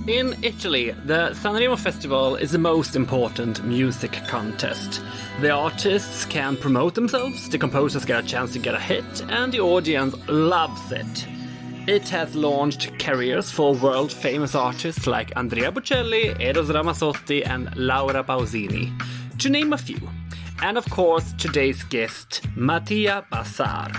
In Italy, the San Remo Festival is the most important music contest. The artists can promote themselves, the composers get a chance to get a hit, and the audience loves it. It has launched careers for world-famous artists like Andrea Bocelli, Eros Ramazotti, and Laura Pausini, to name a few. And of course, today's guest, Matia Bazar.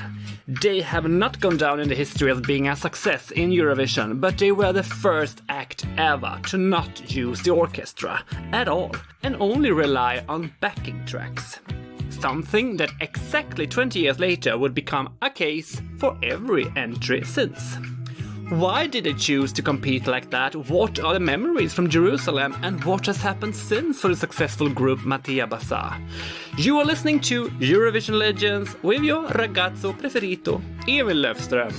They have not gone down in the history as being a success in Eurovision, but they were the first act ever to not use the orchestra at all, and only rely on backing tracks. Something that exactly 20 years later would become a case for every entry since. Why did they choose to compete like that? What are the memories from Jerusalem? And what has happened since for the successful group Matia Bazar? You are listening to Eurovision Legends with your ragazzo preferito, Emil Löfström.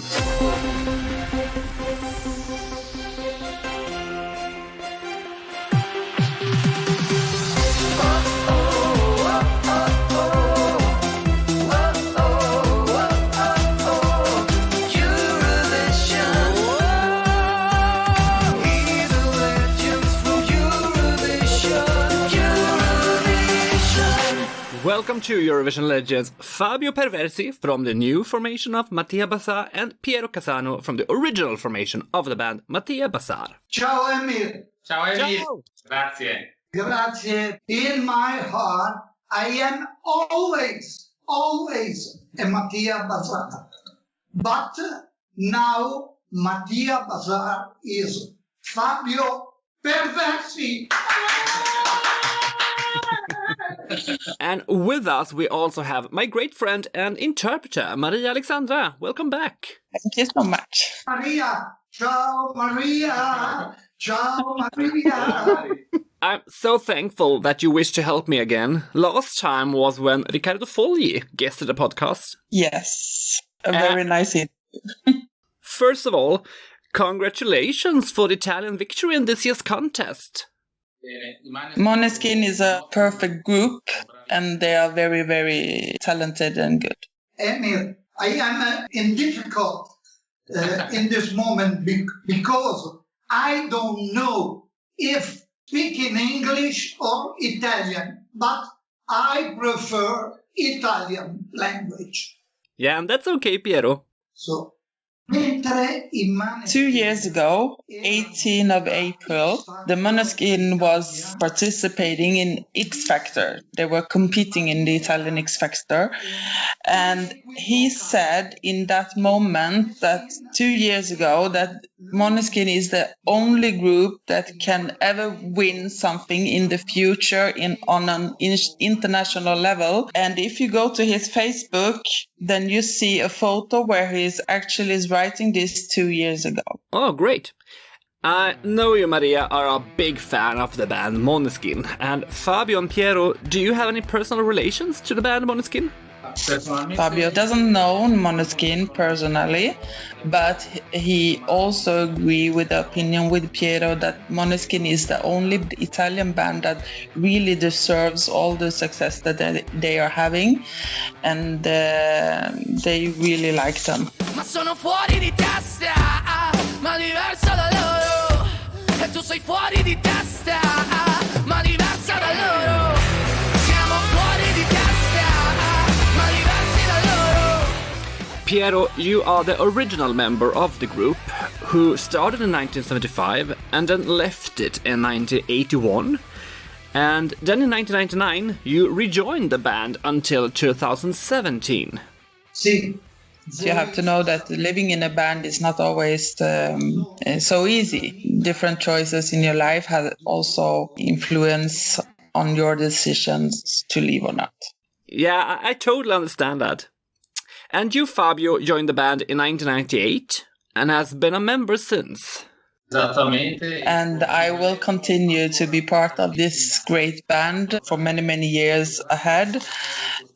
Welcome to Eurovision Legends, Fabio Perversi from the new formation of Matia Bazar and Piero Cassano from the original formation of the band Matia Bazar. Ciao Emil. Ciao Emil. Ciao. Grazie. Grazie. In my heart, I am always a Matia Bazar. But now Matia Bazar is Fabio Perversi. And with us we also have my great friend and interpreter, Maria Alexandra. Welcome back. Thank you so much. Maria. Ciao Maria. Ciao Maria. I'm so thankful that you wish to help me again. Last time was when Riccardo Fogli guested the podcast. Yes, a very nice interview. First of all, congratulations for the Italian victory in this year's contest. Måneskin is a perfect group and they are very, very talented and good. Emil, I am in difficult in this moment because I don't know if speaking English or Italian, but I prefer Italian language. Yeah, and that's okay, Piero. So, 2 years ago, 18th of April, the Måneskin was participating in X Factor. They were competing in the Italian X Factor. And he said in that moment that 2 years ago that Måneskin is the only group that can ever win something in the future on an international level. And if you go to his Facebook, then you see a photo where he is actually writing this 2 years ago. Oh, great. I know you, Maria, are a big fan of the band Måneskin. And Fabio and Piero, do you have any personal relations to the band Måneskin? Fabio doesn't know Måneskin personally, but he also agrees with the opinion with Piero that Måneskin is the only Italian band that really deserves all the success that they are having, and they really like them. Ma sono fuori di testa, ma diverso da loro. E tu sei fuori di testa, ma diversa da loro. Siamo fuori di testa, ma diversi da loro. Piero, you are the original member of the group, who started in 1975 and then left it in 1981. And then in 1999, you rejoined the band until 2017. See. You have to know that living in a band is not always so easy. Different choices in your life have also influence on your decisions to leave or not. Yeah, I totally understand that. And you, Fabio, joined the band in 1998 and has been a member since. And I will continue to be part of this great band for many, many years ahead.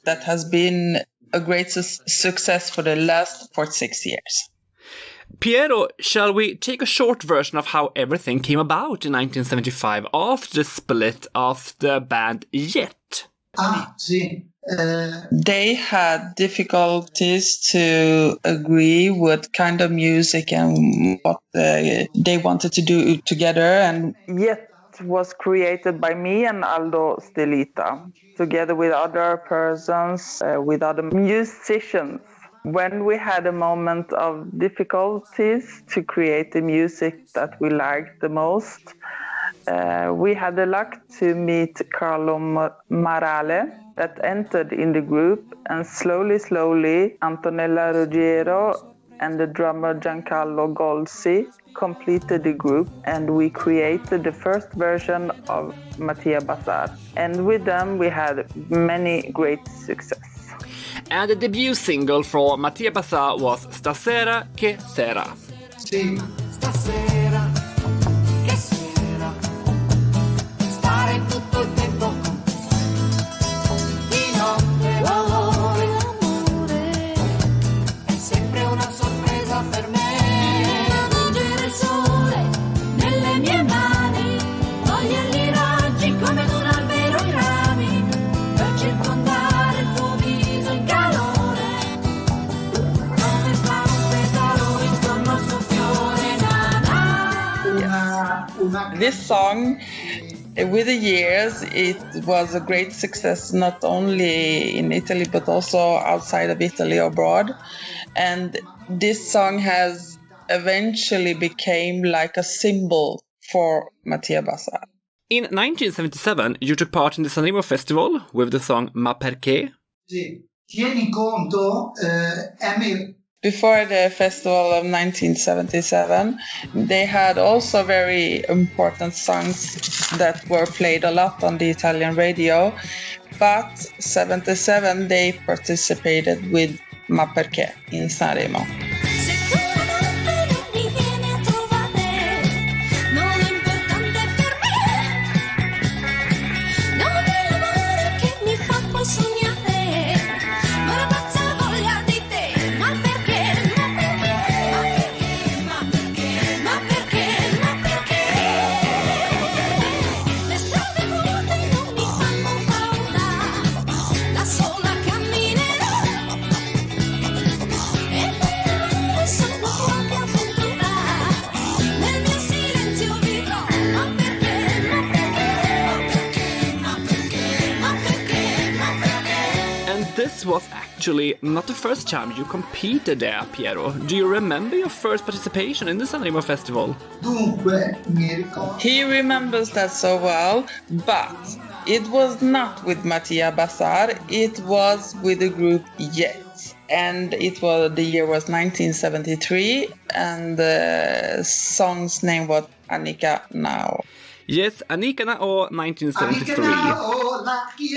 That has been a great success for the last 46 years. Piero, shall we take a short version of how everything came about in 1975 after the split of the band Jet? Sì. They had difficulties to agree what kind of music and what they wanted to do together, and yet was created by me and Aldo Stelita, together with other persons, with other musicians. When we had a moment of difficulties to create the music that we liked the most, we had the luck to meet Carlo Marale, that entered in the group, and slowly, Antonella Ruggiero and the drummer Giancarlo Golsi completed the group, and we created the first version of Matia Bazar. And with them, we had many great success. And the debut single for Matia Bazar was Stasera che sera. Sì. Stasera, che sera, stare tutto il tempo di notte. L'amore è sempre una sorpresa per me. Leggere il sole nelle mie mani, togliergli i raggi come ad un albero i rami, per circondare il tuo viso in calore, come fa un petalo intorno al suo fiore. This song, with the years, it was a great success not only in Italy but also outside of Italy, abroad. And this song has eventually became like a symbol for Matia Bazar. In 1977, you took part in the San Remo Festival with the song Ma perché? Sì. Tieni conto, Emil. Before the festival of 1977, they had also very important songs that were played a lot on the Italian radio. But 77, they participated with Ma perché in San Remo. Se tu la notte non mi vieni a trovare, non è importante per me. Non è l'amore che mi fa poi sognare, ma una pazza voglia di te. Ma perché? Ma perché? Le strade vuote non mi fanno paura, da sola camminerò. E nell'amore sono qualche avventura, nel mio silenzio vivrò. Ma perché? And this was actually not the first time you competed there, Piero. Do you remember your first participation in the San Remo Festival? Dunque, mi ricordo. He remembers that so well, but it was not with Matia Bazar, it was with the group Yet. And the year was 1973, and the song's name was Annika Now. Yes, Annika Now, 1973. Annika now, lucky,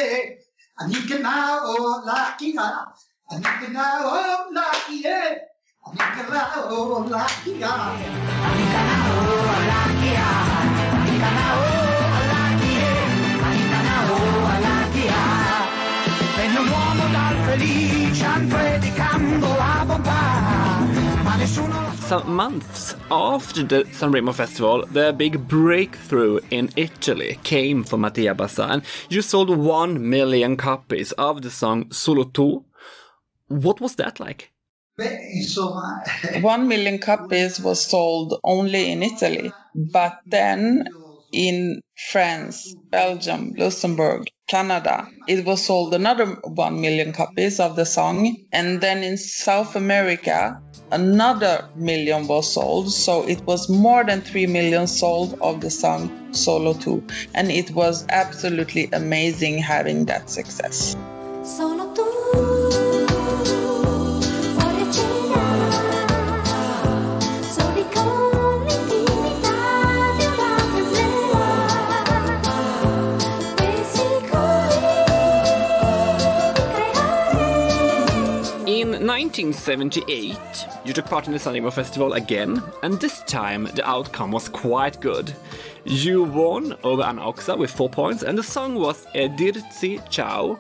Annika now, lucky, Annika now, lucky, Annika now, lucky, Venne un uomo dal Felice predicando la bontà, ma nessuno lo Some months after the San Remo Festival, the big breakthrough in Italy came for Matia Bazar, and you sold 1 million copies of the song Solo Tu. What was that like? Beh, insomma, 1 million copies was sold only in Italy, but then in France, Belgium, Luxembourg, Canada, it was sold another 1 million copies of the song, and then in South America, another million was sold, so it was more than 3 million sold of the song Solo Tu, and it was absolutely amazing having that success. Solo tu puoi accennare, soli con l'intimità di una candela, e sicuri di creare. In 1978, you took part in the San Remo Festival again, and this time the outcome was quite good. You won over Anna Oxa with 4 points, and the song was Dirci Ciao.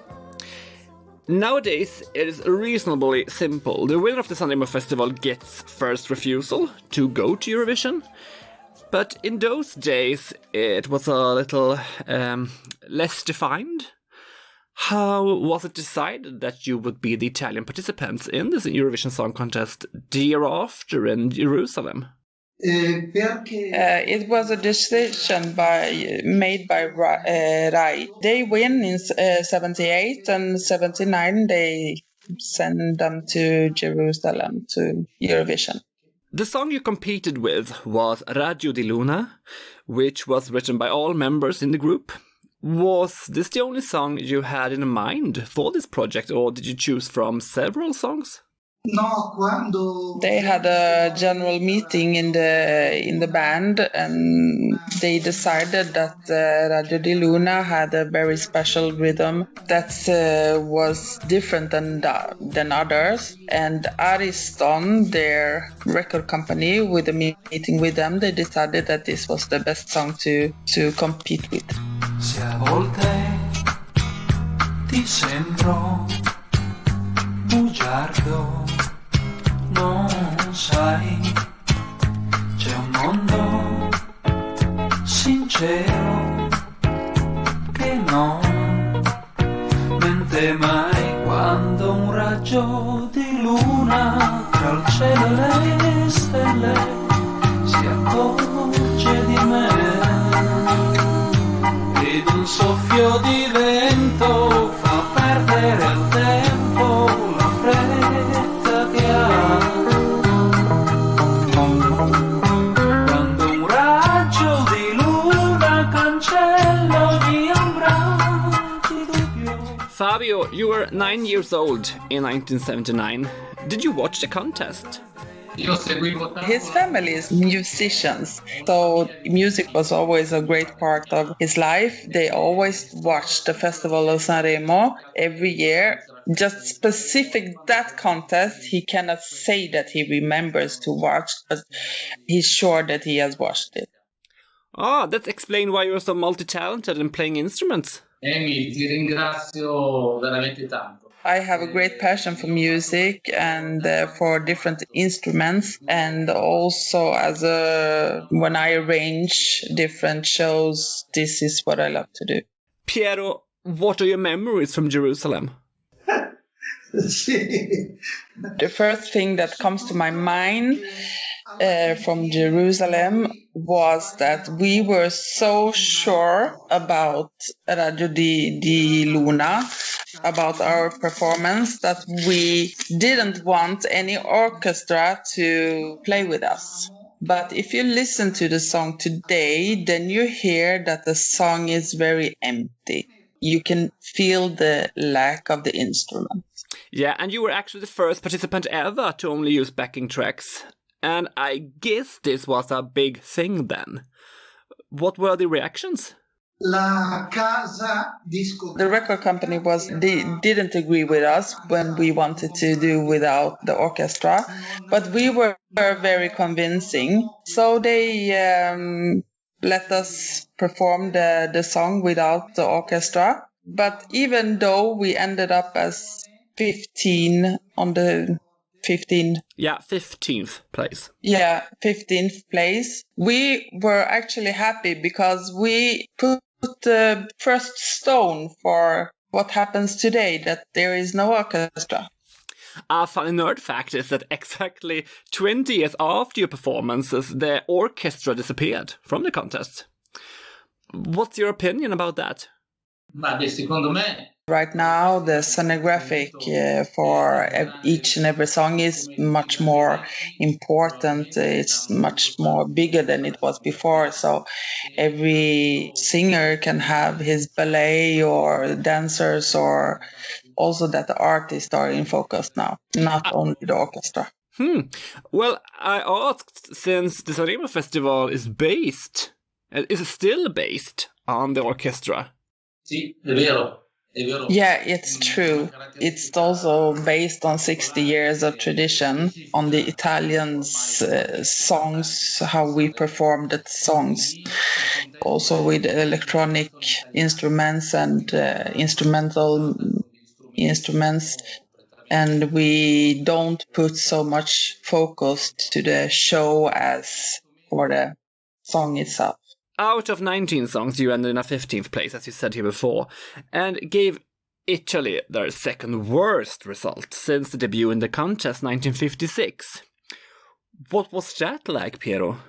Nowadays, it is reasonably simple. The winner of the San Remo Festival gets first refusal to go to Eurovision. But in those days, it was a little less defined. How was it decided that you would be the Italian participants in this Eurovision Song Contest the year after in Jerusalem? It was a decision made by Rai. They win in 78 and 79. They send them to Jerusalem to Eurovision. The song you competed with was Raggio di Luna, which was written by all members in the group. Was this the only song you had in mind for this project, or did you choose from several songs? They had a general meeting in the band, and they decided that Raggio di Luna had a very special rhythm that was different than others. And Ariston, their record company, with a meeting with them, they decided that this was the best song to compete with. Se a volte ti sembro bugiardo, non sai, c'è un mondo sincero che non mente mai quando un raggio di luna tra il cielo e le stelle si accorge di me. Ed un soffio di vento fa perdere il tempo, la fretta che ha. Quando un raggio di luna cancella ogni ombra di dubbio. Fabio, you were 9 years old in 1979. Did you watch the contest? His family is musicians, so music was always a great part of his life. They always watched the Festival of San Remo every year. Just specific that contest, he cannot say that he remembers to watch, but he's sure that he has watched it. Ah, that explains why you're so multi-talented in playing instruments. Emil, ti ringrazio veramente tanto. I have a great passion for music and for different instruments, and also when I arrange different shows, this is what I love to do. Piero, what are your memories from Jerusalem? The first thing that comes to my mind from Jerusalem was that we were so sure about Raggio di Luna, about our performance, that we didn't want any orchestra to play with us. But if you listen to the song today, then you hear that the song is very empty. You can feel the lack of the instrument. Yeah, and you were actually the first participant ever to only use backing tracks. And I guess this was a big thing then. What were the reactions? The record company didn't agree with us when we wanted to do without the orchestra, but we were very convincing. So they let us perform the song without the orchestra. But even though we ended up as 15 on the 15th. Yeah, 15th place. Yeah, 15th place. We were actually happy because we put the first stone for what happens today, that there is no orchestra. A funny nerd fact is that exactly 20 years after your performances, the orchestra disappeared from the contest. What's your opinion about that? Secondo me, right now, the sonographic for each and every song is much more important. It's much more bigger than it was before. So every singer can have his ballet or dancers, or also that the artists are in focus now, not only the orchestra. Well, I asked, since the San Remo Festival is still based on the orchestra. Sì, è vero. Yeah, it's true. It's also based on 60 years of tradition, on the Italians' songs, how we perform the songs, also with electronic instruments and instrumental instruments. And we don't put so much focus to the show as for the song itself. Out of 19 songs, you ended in a 15th place, as you said here before, and gave Italy, their second worst result since the debut in the contest 1956. What was that like, Piero?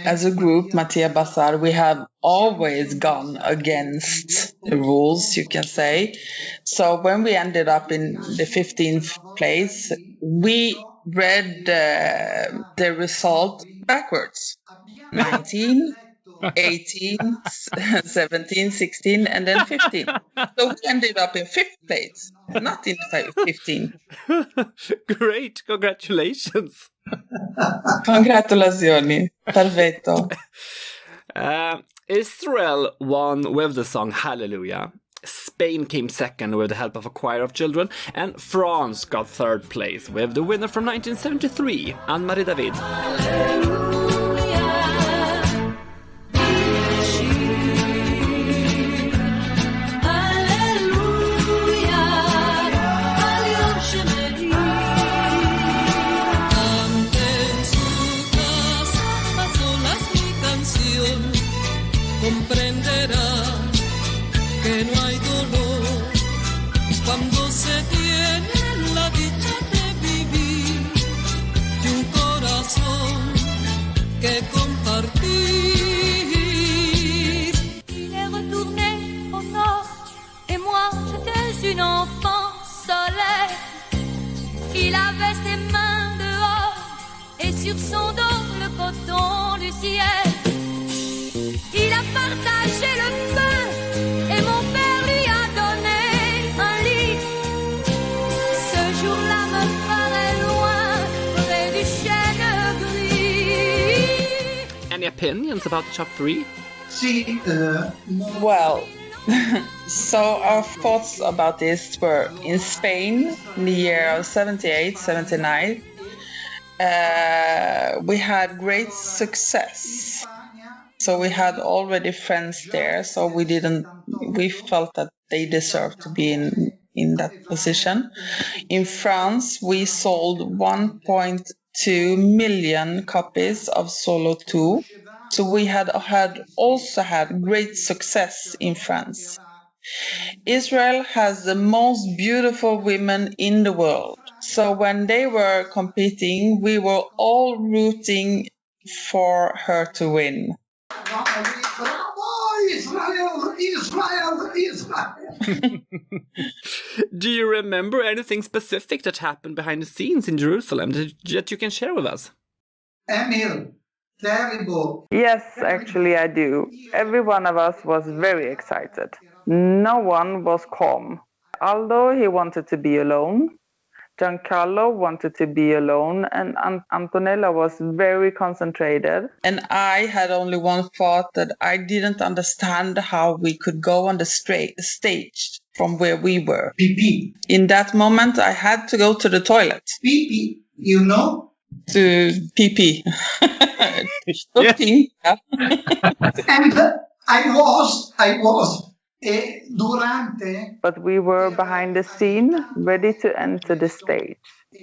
As a group, Matia Bazar, we have always gone against the rules, you can say. So when we ended up in the 15th place, we read the result backwards. 19, 18, 17, 16, and then 15. So we ended up in 5th place, not in 15th. Great, congratulations. Congratulazioni, perfetto. Israel won with the song Hallelujah. Spain came second with the help of a choir of children, and France got 3rd place with the winner from 1973, Anne-Marie David. Comprenderá que no hay dolor cuando se tiene la dicha de vivir y un corazón que compartir. Il est retourné au nord et moi j'étais une enfant soleil. Il avait ses mains dehors et sur son dos le coton du ciel. Il a partagé le pain et mon père lui a donné un lit. Ce jour-là me paraît loin près du chêne gris. Any opinions about the top 3? Well, so our thoughts about this were in Spain in the year of 78, 79. We had great success. So we had already friends there, so we felt that they deserved to be in that position. In France, we sold 1.2 million copies of Solo 2. So we had also had great success in France. Israel has the most beautiful women in the world. So when they were competing, we were all rooting for her to win. Bravo, Israel, Israel, Israel. Do you remember anything specific that happened behind the scenes in Jerusalem that you can share with us? Emil, terrible. Yes, actually I do. Every one of us was very excited. No one was calm. Aldo, he wanted to be alone. Giancarlo wanted to be alone, and Antonella was very concentrated. And I had only one thought, that I didn't understand how we could go on the stage from where we were. Pee-pee. In that moment, I had to go to the toilet. Pee-pee, you know? To pee-pee. Yeah. And I was durante. But we were behind the scene, ready to enter the stage.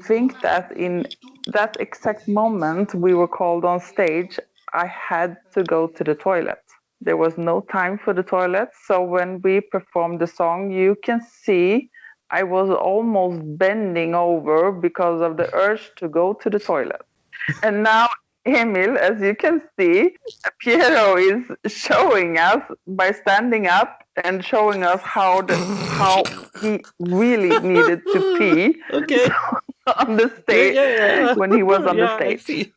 Think that in that exact moment we were called on stage, I had to go to the toilet. There was no time for the toilet, so when we performed the song, you can see I was almost bending over because of the urge to go to the toilet. And now, Emil, as you can see, Piero is showing us by standing up and showing us how he really needed to pee on the stage when he was on the stage.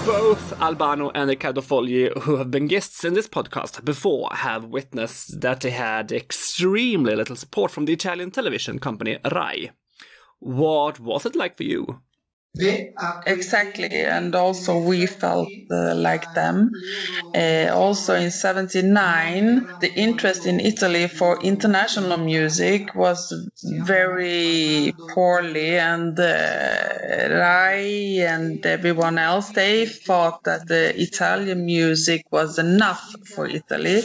Both Albano and Riccardo Fogli, who have been guests in this podcast before, have witnessed that they had extremely little support from the Italian television company Rai. What was it like for you? Exactly, and also we felt like them. Also in 79, the interest in Italy for international music was very poorly, and Rai and everyone else, they thought that the Italian music was enough for Italy.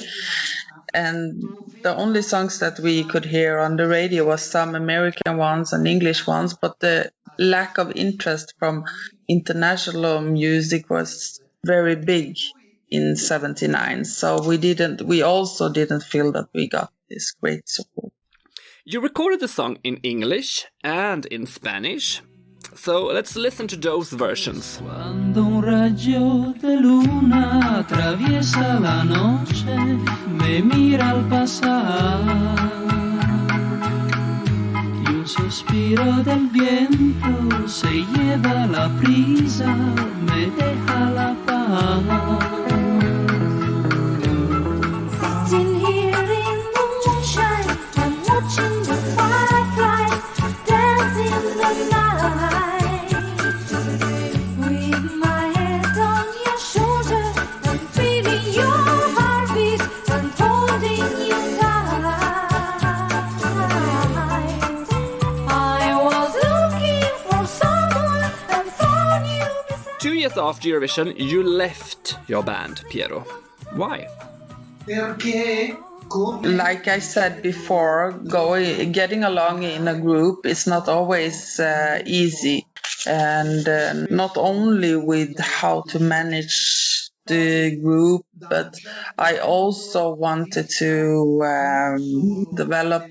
And the only songs that we could hear on the radio was some American ones and English ones, but the lack of interest from international music was very big in 79. So we also didn't feel that we got this great support. You recorded the song in English and in Spanish. So let's listen to those versions. Cuando un raggio de luna atraviesa la noche, me mira al pasar. Y un suspiro del viento se lleva la brisa, me deja la paz. Sitting here in the moonshine, I'm watching the fireflies dance in the night. With my head on your shoulder, I'm feeling your heartbeat and holding you tight. I was looking for someone and found you beside. 2 years after Eurovision, you left your band, Piero. Why? Perché Like I said before, getting along in a group is not always easy, and not only with how to manage the group, but I also wanted to develop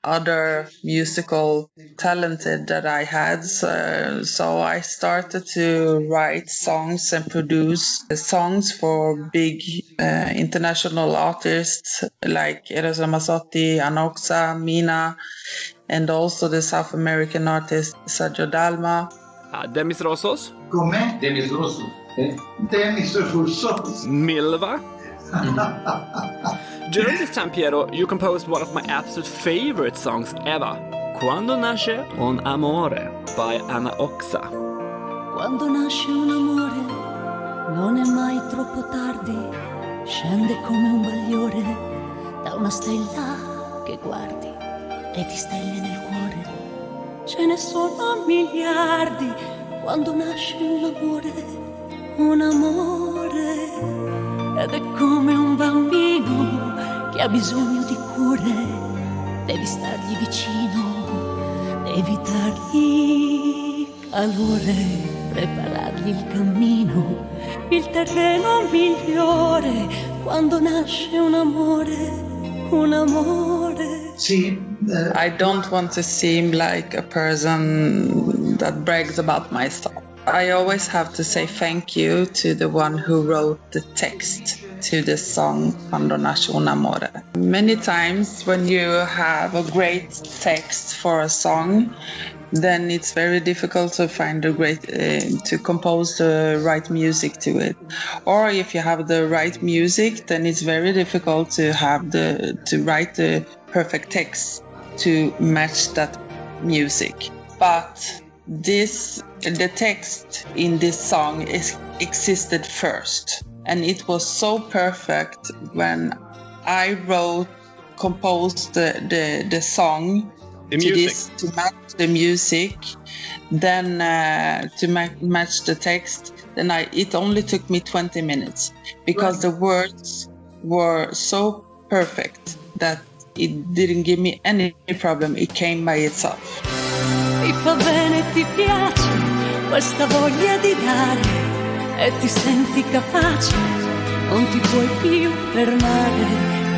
other musical talented that I had. So I started to write songs and produce songs for big international artists like Eros, Ramazotti, Anna Oxa, Mina, and also the South American artist Sergio Dalma. Demis Roussos? com'è? Demis Roussos. Demis Roussos. Milva? During this time, Piero, you composed one of my absolute favorite songs ever, Quando nasce un amore by Anna Oxa. Quando nasce un amore non è mai troppo tardi, scende come un bagliore da una stella che guardi e ti stelle nel cuore. Ce ne sono miliardi quando nasce un amore, ed è come un bambino che ha bisogno di cure, devi stargli vicino, devi dargli calore, preparargli il cammino, il terreno migliore, quando nasce un amore. Sì, I don't want to seem like a person that brags about myself. I always have to say thank you to the one who wrote the text to the song Quando nasce un amore. Many times when you have a great text for a song, then it's very difficult to find to compose the right music to it. Or if you have the right music, then it's very difficult to write the perfect text to match that music. But the text in this song existed first, and it was so perfect when I composed the song to match the music, then to match the text. Then it only took me 20 minutes because the words were so perfect that it didn't give me any problem. It came by itself. Ti fa bene, ti piace questa voglia di dare e ti senti capace, non ti puoi più fermare,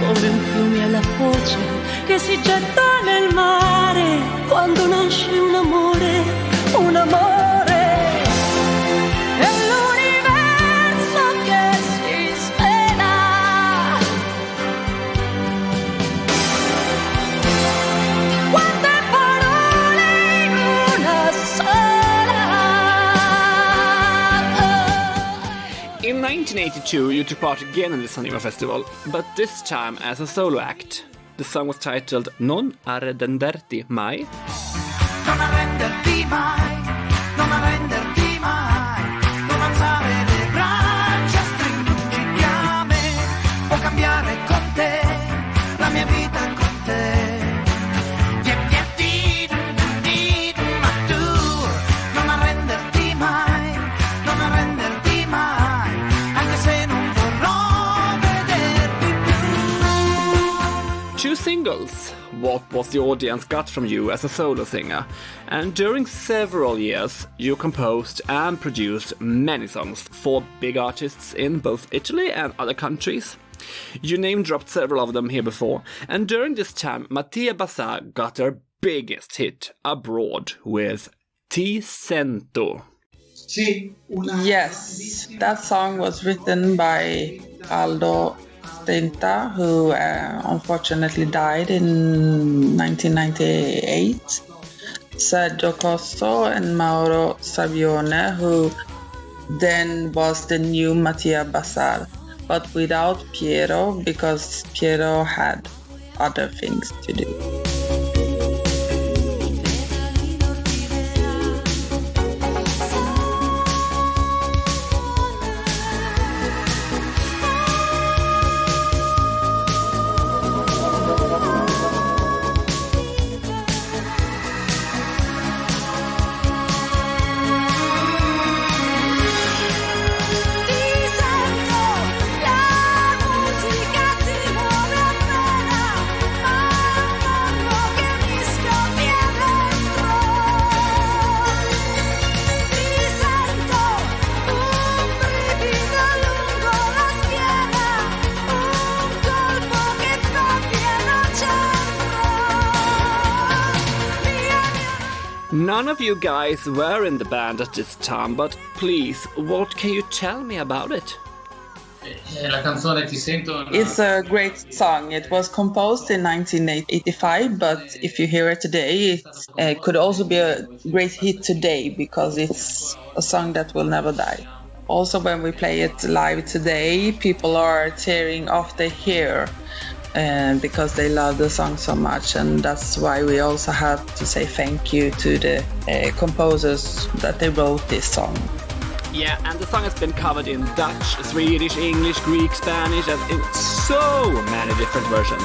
come un fiume alla foce che si getta nel mare, quando nasce un amore, è l'universo che si svela. Quante parole in una sola. In 1982, you took part again in the Sunnyvale Festival, but this time as a solo act. The song was titled Non arrenderti mai. Non arrenderti mai, non arrenderti mai, non alzare le braccia, stringi a me, può cambiare con te, la mia vita con te. Ma tu non arrenderti mai, non arrenderti mai, anche se non vorrò vederti più. Two singles, what was the audience got from you as a solo singer. And during several years, you composed and produced many songs for big artists in both Italy and other countries. You name-dropped several of them here before, and during this time, Matia Bazar got her biggest hit abroad with Ti Sento. Yes, that song was written by Aldo Stenta, who unfortunately died in 1998. Sergio Costo and Mauro Savione, who then was the new Matia Bazar, but without Piero, because Piero had other things to do. None of you guys were in the band at this time, but please, what can you tell me about it? La canzone Ti Sento. It's a great song. It was composed in 1985, but if you hear it today, it could also be a great hit today because it's a song that will never die. Also, when we play it live today, people are tearing off their hair because they love the song so much, and that's why we also have to say thank you to the composers that they wrote this song. Yeah, and the song has been covered in Dutch, Swedish, English, Greek, Spanish, and in so many different versions.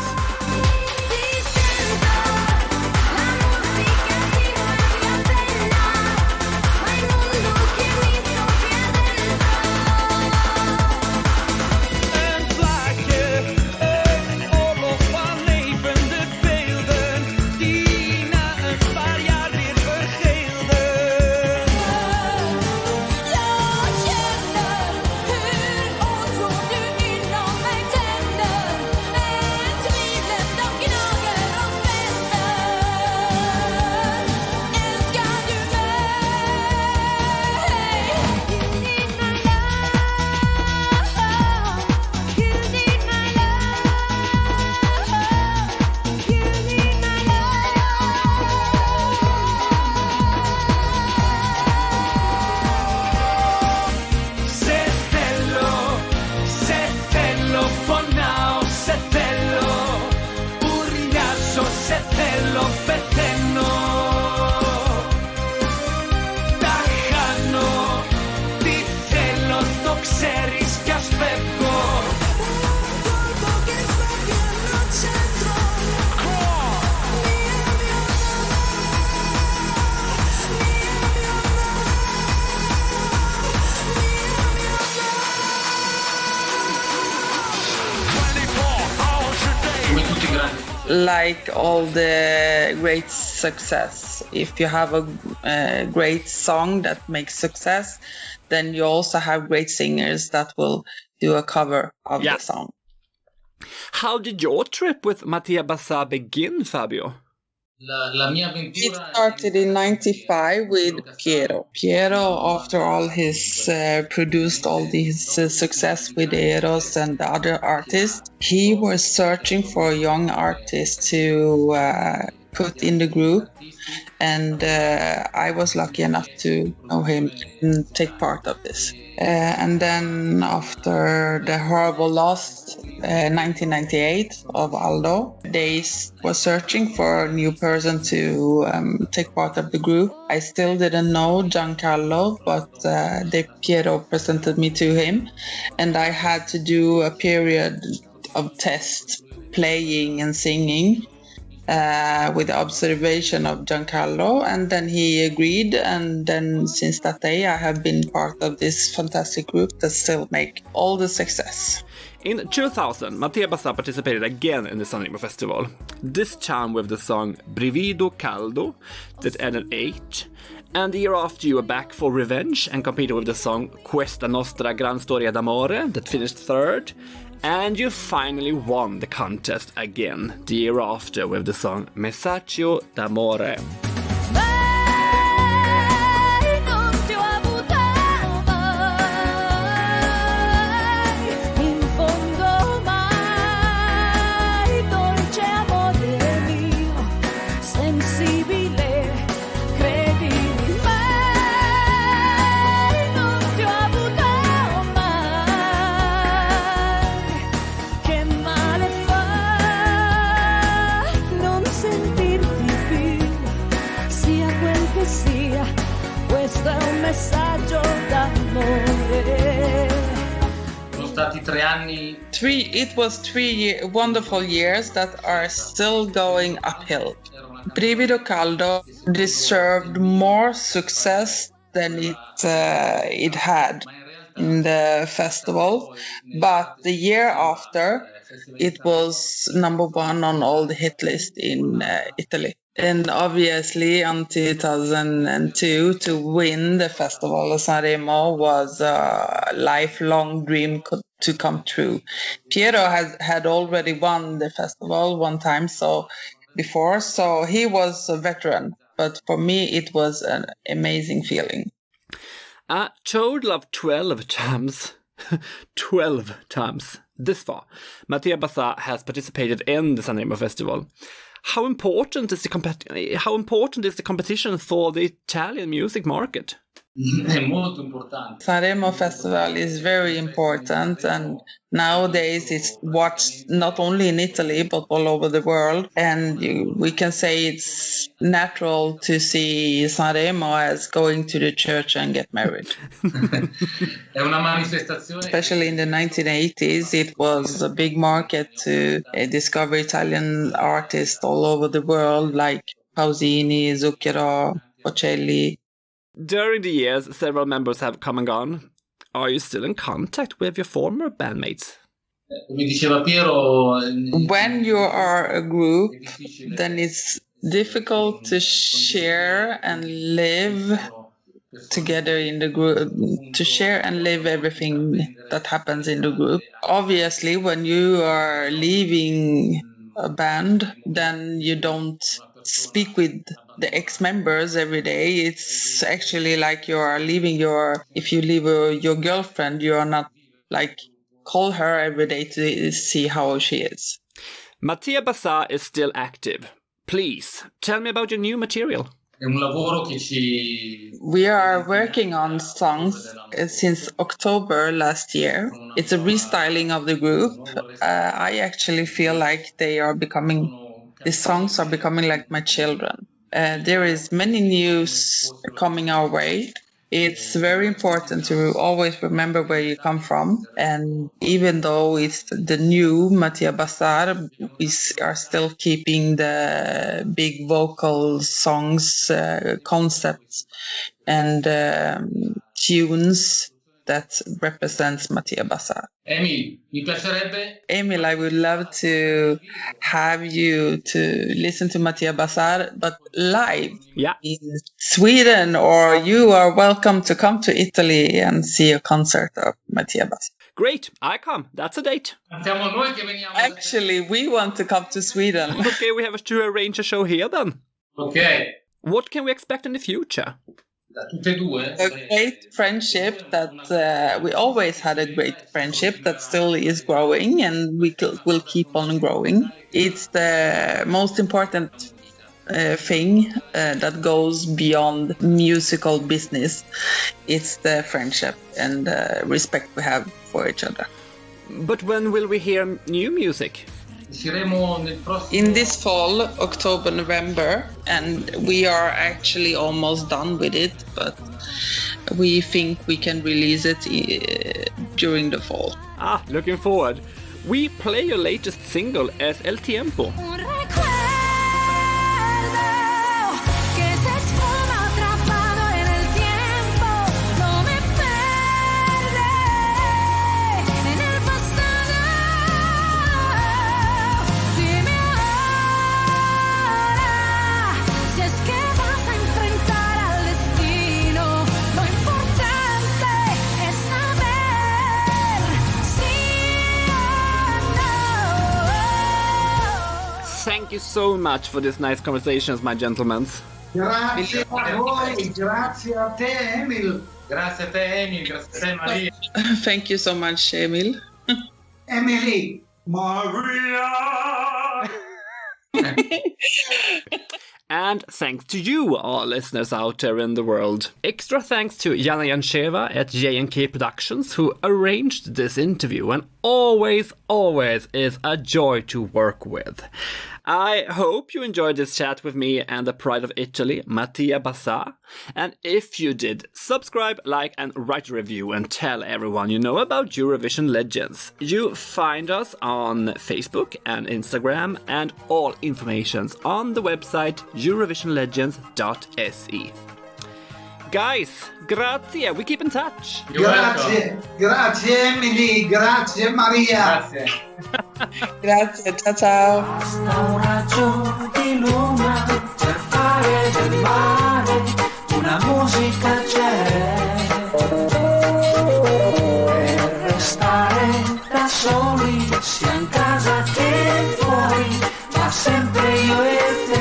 Like all the great success, if you have a great song that makes success, then you also have great singers that will do a cover of the song. How did your trip with Matia Bazar begin, Fabio? It started in 95 with Piero. Piero, after all his produced all these success with Eros and the other artists, he was searching for a young artist to put in the group, and I was lucky enough to know him and take part of this. And then after the horrible loss 1998 of Aldo, they were searching for a new person to take part of the group. I still didn't know Giancarlo, but Piero presented me to him, and I had to do a period of test playing and singing with the observation of Giancarlo, and then he agreed, and then since that day I have been part of this fantastic group that still make all the success. In 2000, Matia Bazar participated again in the San Remo Festival, this time with the song Brivido Caldo that ended 8, and the year after you were back for revenge and competed with the song Questa Nostra Gran Storia d'Amore that finished 3rd, and you finally won the contest again the year after with the song Messaggio d'Amore. It was 3 wonderful years that are still going uphill. Brivido Caldo deserved more success than it had in the festival, but the year after it was number 1 on all the hit lists in Italy. And obviously, in 2002, to win the festival of San Remo was a lifelong dream to come true. Piero had already won the festival one time before, so he was a veteran. But for me, it was an amazing feeling. A total of 12 times, 12 times this far, Matia Bazar has participated in the San Remo Festival. How important is the competition for the Italian music market? San Remo Festival is very important, and nowadays it's watched not only in Italy but all over the world, and we can say it's natural to see San Remo as going to the church and get married. Especially in the 1980s, it was a big market to discover Italian artists all over the world like Pausini, Zucchero, Bocelli. During the years, several members have come and gone. Are you still in contact with your former bandmates? When you are a group, then it's difficult to share and live together in the group, to share and live everything that happens in the group. Obviously, when you are leaving a band, then you don't speak with the ex-members every day. It's actually like you are leaving if you leave your girlfriend, you are not like call her every day to see how she is. Matia Bazar is still active. Please, tell me about your new material. We are working on songs since October last year. It's a restyling of the group. I actually feel like the songs are becoming like my children. There is many news coming our way. It's very important to always remember where you come from. And even though it's the new Matia Bazar, we are still keeping the big vocal songs, concepts, and tunes that represents Matia Bazar. Emil, I would love to have you to listen to Matia Bazar, but live in Sweden, or you are welcome to come to Italy and see a concert of Matia Bazar. Great, I come. That's a date. Actually, we want to come to Sweden. Okay, we have to arrange a show here then. Okay. What can we expect in the future? A great friendship that we always had a great friendship that still is growing, and we will keep on growing. It's the most important thing that goes beyond musical business. It's the friendship and respect we have for each other. But when will we hear new music? In this fall, October, November, and we are actually almost done with it, but we think we can release it during the fall. Looking forward. We play your latest single as El Tiempo. thank you so much for this nice conversations, my gentlemen. Grazie a voi, grazie a te Emil. Grazie a te Emil, grazie a te Maria. Thank you so much, Emil. Emily. Maria! And thanks to you, all listeners out there in the world. Extra thanks to Yanna Yancheva at J&K Productions, who arranged this interview and always is a joy to work with. I hope you enjoyed this chat with me and the pride of Italy, Matia Bazar. And if you did, subscribe, like, and write a review and tell everyone you know about Eurovision Legends. You find us on Facebook and Instagram, and all information's on the website eurovisionlegends.se. Guys, grazie, we keep in touch. Grazie Emily, grazie Maria. Grazie, ciao ciao. Basta un raggio di luna per fare del mare una musica c'è. Per restare da soli, sia in casa che fuori, ma sempre io e te.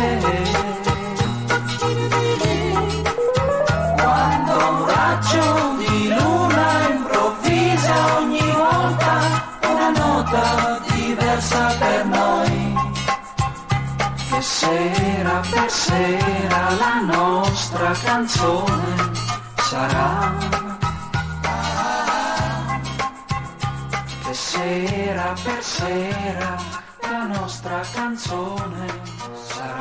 Quando un raggio di luna improvvisa ogni volta una nota diversa per noi, che sera per sera la nostra canzone sarà, che sera per sera la nostra canzone sarà.